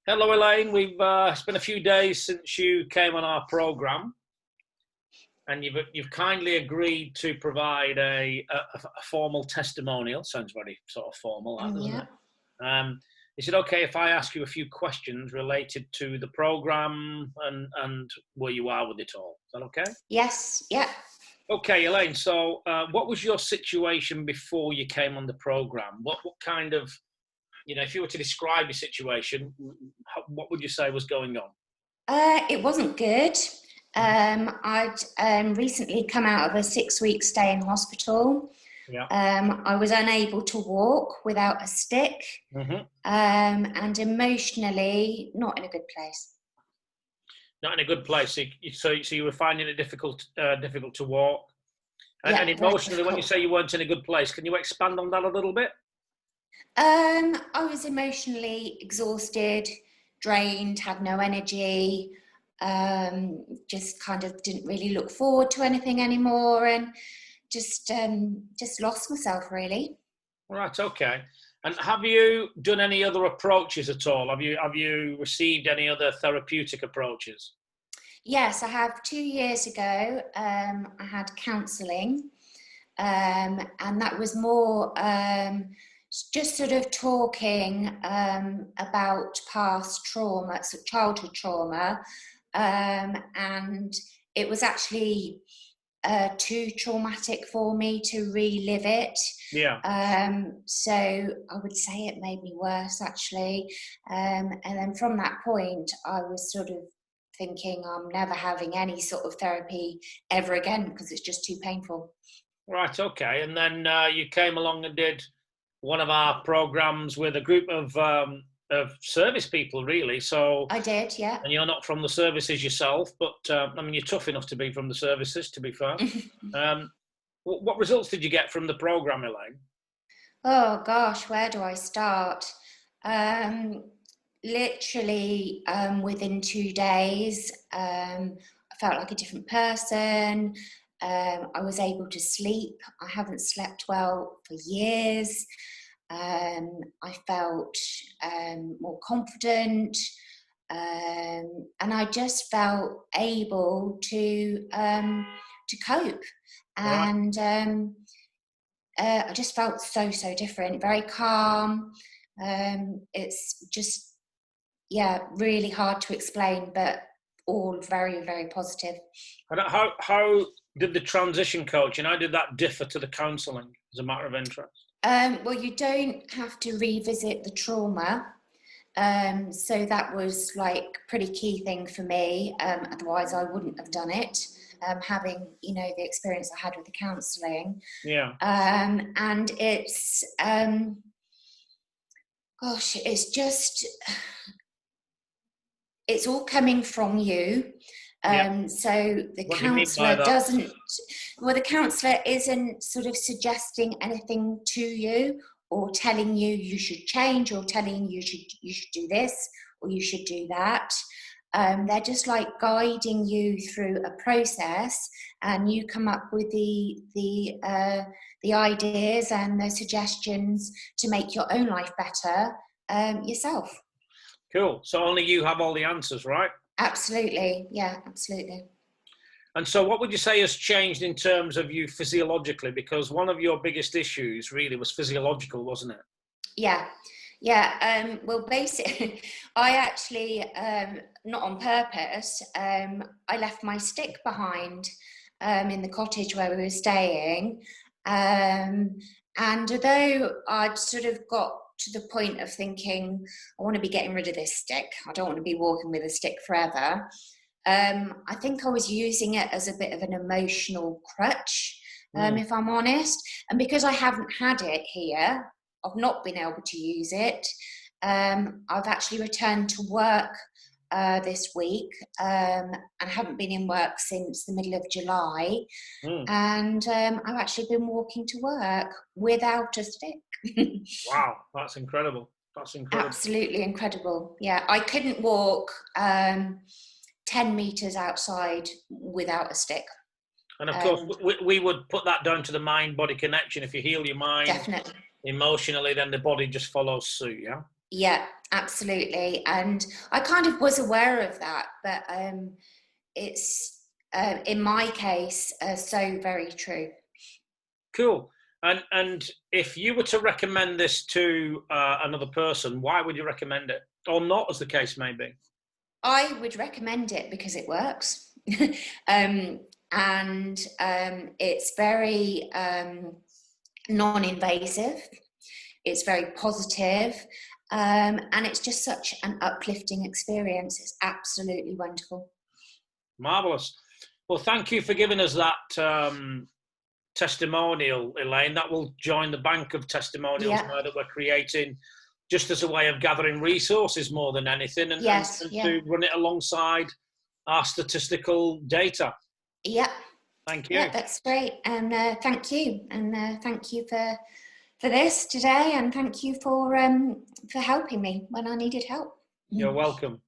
Hello, Elaine. It's been a few days since you came on our program, and you've kindly agreed to provide a formal testimonial. Sounds very sort of formal, that, doesn't Yeah. it? Is it okay if I ask you a few questions related to the program and where you are with it all? Is that okay? Yes. Yeah. Okay, Elaine. So, what was your situation before you came on the program? What kind of, if you were to describe your situation, what would you say was going on? It wasn't good. Mhm. I'd recently come out of a 6-week stay in hospital. Yeah. I was unable to walk without a stick, Hmm. and emotionally not in a good place. Not in a good place. So you were finding it difficult to walk, and Yeah, very emotionally, when you difficult. say you weren't in a good place, can you expand on that a little bit? I was emotionally exhausted, drained, had no energy, just kind of didn't really look forward to anything anymore, and just lost myself really. Right. Okay. And have you done any other approaches at all? Have you received any other therapeutic approaches? Yes, I have. 2 years ago, I had counselling, and that was more just sort of talking about past trauma, so childhood trauma, and it was actually too traumatic for me to relive it. Yeah. So I would say it made me worse actually. And then from that point, I was sort of thinking I'm never having any sort of therapy ever again because it's just too painful. Right. Okay. And then you came along and did one of our programs with a group of service people, really. So, I did, yeah. and you're not from the services yourself, but I mean, you're tough enough to be from the services, to be fair. Um, what results did you get from the program, Elaine? Oh gosh, where do I start? Um, Literally, within 2 days, I felt like a different person. I was able to sleep. I haven't slept well for years. I felt more confident, and I just felt able to cope. Right. And I just felt so different, very calm. It's just, yeah, really hard to explain, but all very positive. And how did the transition coach and how did that differ to the counselling as a matter of interest? Well, you don't have to revisit the trauma. So that was like pretty key thing for me. Otherwise, I wouldn't have done it. Having the experience I had with the counselling, Yeah. and gosh, it's all coming from you. Yeah. So the What do you mean by counsellor that? doesn't, well, the counsellor isn't sort of suggesting anything to you or telling you you should change or telling you should do this or you should do that. They're just like guiding you through a process, and you come up with the ideas and the suggestions to make your own life better yourself. Cool. So only you have all the answers, right? Absolutely. Yeah, absolutely. And so, what would you say has changed in terms of you physiologically? Because one of your biggest issues really was physiological, wasn't it? Yeah. Yeah. Well, basically, I actually, not on purpose, I left my stick behind in the cottage where we were staying. Um, and although I'd sort of got to the point of thinking, I want to be getting rid of this stick, I don't want to be walking with a stick forever. I think I was using it as a bit of an emotional crutch, Mm. if I'm honest. And because I haven't had it here, I've not been able to use it. I've actually returned to work this week, and haven't been in work since the middle of July. Mm. And I've actually been walking to work without a stick. Wow, that's incredible. That's incredible. Absolutely incredible. Yeah, I couldn't walk 10 meters outside without a stick. And of course, Um, we would put that down to the mind body connection. If you heal your mind Definitely. emotionally, then the body just follows suit. Yeah. Yeah, absolutely. And I kind of was aware of that, but it's in my case so very true. Cool. And if you were to recommend this to another person, why would you recommend it, or not, as the case may be? I would recommend it because it works. And it's very non-invasive. It's very positive, and it's just such an uplifting experience. It's absolutely wonderful. Marvelous. Well, thank you for giving us that testimonial, Elaine. That will join the bank of testimonials Yeah. now that we're creating, just as a way of gathering resources more than anything, and Yes. and Yeah. to run it alongside our statistical data. Yeah. Thank you. Yeah, that's great. And thank you. And thank you for this today. And thank you for helping me when I needed help. You're welcome.